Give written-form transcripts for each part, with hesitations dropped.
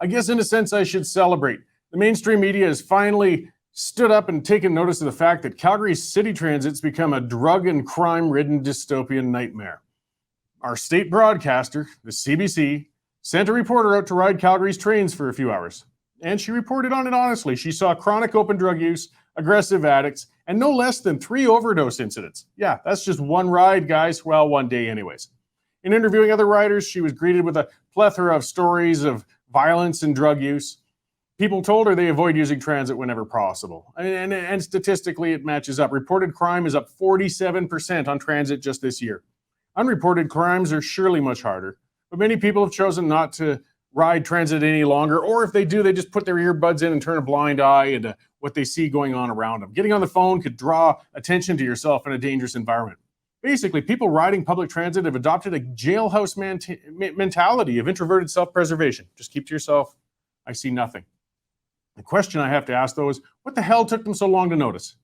I guess in a sense I should celebrate. The mainstream media has finally stood up and taken notice of the fact that Calgary's city transit's become a drug and crime-ridden dystopian nightmare. Our state broadcaster, the CBC, sent a reporter out to ride Calgary's trains for a few hours. And she reported on it honestly. She saw chronic open drug use, aggressive addicts, and no less than 3 overdose incidents. Yeah, that's just one ride, guys. Well, one day anyways. In interviewing other riders, she was greeted with a plethora of stories of violence and drug use. People told her they avoid using transit whenever possible. And statistically, it matches up. Reported crime is up 47% on transit just this year. Unreported crimes are surely much harder, but many people have chosen not to ride transit any longer, or if they do, they just put their earbuds in and turn a blind eye into what they see going on around them. Getting on the phone could draw attention to yourself in a dangerous environment. Basically, people riding public transit have adopted a jailhouse mentality of introverted self-preservation. Just keep to yourself. I see nothing. The question I have to ask, though, is what the hell took them so long to notice?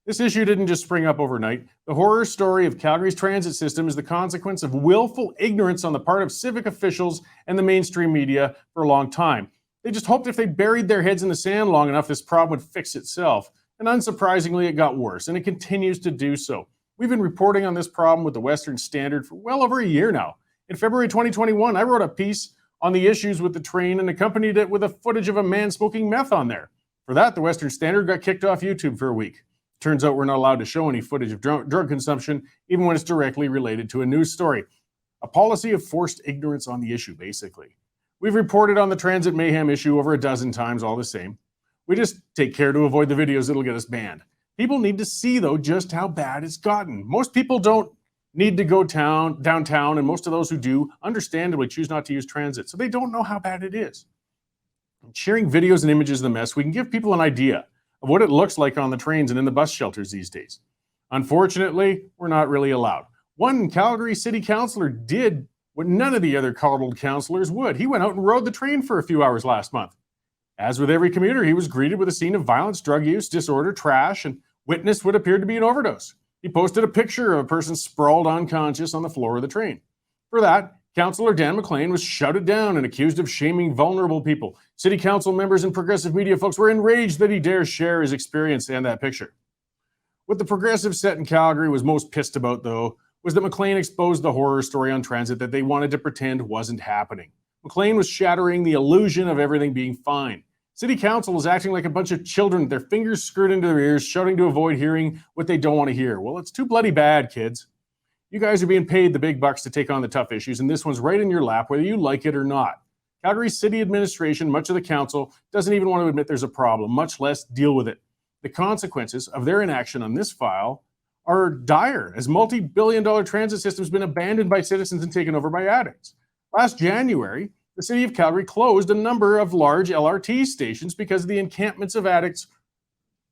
This issue didn't just spring up overnight. The horror story of Calgary's transit system is the consequence of willful ignorance on the part of civic officials and the mainstream media for a long time. They just hoped if they buried their heads in the sand long enough, this problem would fix itself. And unsurprisingly, it got worse, and it continues to do so. We've been reporting on this problem with the Western Standard for well over a year now. In February 2021, I wrote a piece on the issues with the train and accompanied it with a footage of a man smoking meth on there. For that, the Western Standard got kicked off YouTube for a week. Turns out we're not allowed to show any footage of drug consumption, even when it's directly related to a news story. A policy of forced ignorance on the issue, basically. We've reported on the transit mayhem issue over a dozen times, all the same. We just take care to avoid the videos that'll get us banned. People need to see, though, just how bad it's gotten. Most people don't need to go downtown, and most of those who do, understandably, choose not to use transit, so they don't know how bad it is. Sharing videos and images of the mess, we can give people an idea of what it looks like on the trains and in the bus shelters these days. Unfortunately, we're not really allowed. One Calgary city councillor did what none of the other coddled councillors would. He went out and rode the train for a few hours last month. As with every commuter, he was greeted with a scene of violence, drug use, disorder, trash, and witnessed what appeared to be an overdose. He posted a picture of a person sprawled unconscious on the floor of the train. For that, Councillor Dan McLean was shouted down and accused of shaming vulnerable people. City council members and progressive media folks were enraged that he dares share his experience and that picture. What the progressive set in Calgary was most pissed about, though, was that McLean exposed the horror story on transit that they wanted to pretend wasn't happening. McLean was shattering the illusion of everything being fine. City council is acting like a bunch of children with their fingers screwed into their ears, shouting to avoid hearing what they don't want to hear. Well, it's too bloody bad, kids. You guys are being paid the big bucks to take on the tough issues, and this one's right in your lap, whether you like it or not. Calgary's city administration, much of the council, doesn't even want to admit there's a problem, much less deal with it. The consequences of their inaction on this file are dire, as multi-billion-dollar transit system has been abandoned by citizens and taken over by addicts. Last January, the city of Calgary closed a number of large LRT stations because of the encampments of addicts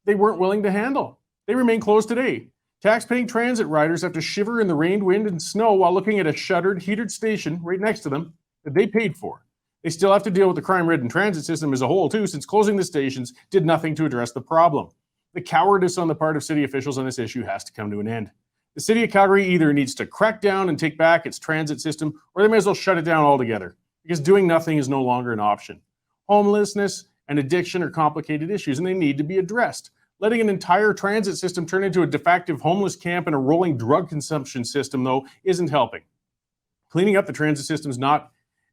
they weren't willing to handle. They remain closed today. Tax-paying transit riders have to shiver in the rain, wind, and snow while looking at a shuttered, heated station right next to them that they paid for. They still have to deal with the crime-ridden transit system as a whole, too, since closing the stations did nothing to address the problem. The cowardice on the part of city officials on this issue has to come to an end. The city of Calgary either needs to crack down and take back its transit system, or they may as well shut it down altogether, because doing nothing is no longer an option. Homelessness and addiction are complicated issues, and they need to be addressed. Letting an entire transit system turn into a de facto homeless camp and a rolling drug consumption system, though, isn't helping. Cleaning up the transit system is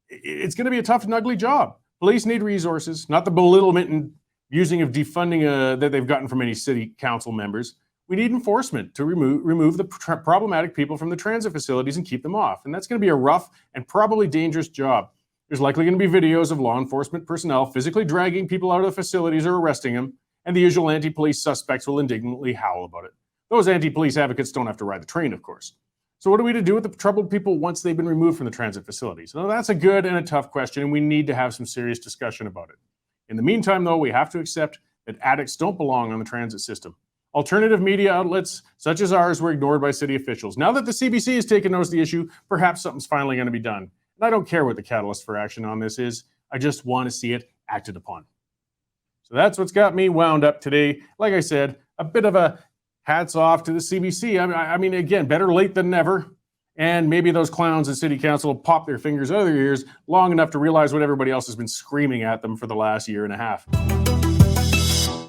it's going to be a tough and ugly job. Police need resources, not the belittlement and using of defunding that they've gotten from many city council members. We need enforcement to remove the problematic people from the transit facilities and keep them off. And that's going to be a rough and probably dangerous job. There's likely going to be videos of law enforcement personnel physically dragging people out of the facilities or arresting them, and the usual anti-police suspects will indignantly howl about it. Those anti-police advocates don't have to ride the train, of course. So what are we to do with the troubled people once they've been removed from the transit facilities? Now, that's a good and a tough question, and we need to have some serious discussion about it. In the meantime, though, we have to accept that addicts don't belong on the transit system. Alternative media outlets, such as ours, were ignored by city officials. Now that the CBC has taken notice of the issue, perhaps something's finally going to be done. And I don't care what the catalyst for action on this is. I just want to see it acted upon. So that's what's got me wound up today. Like I said, a bit of a hats off to the CBC. I mean, again, better late than never. And maybe those clowns at city council pop their fingers out of their ears long enough to realize what everybody else has been screaming at them for the last year and a half.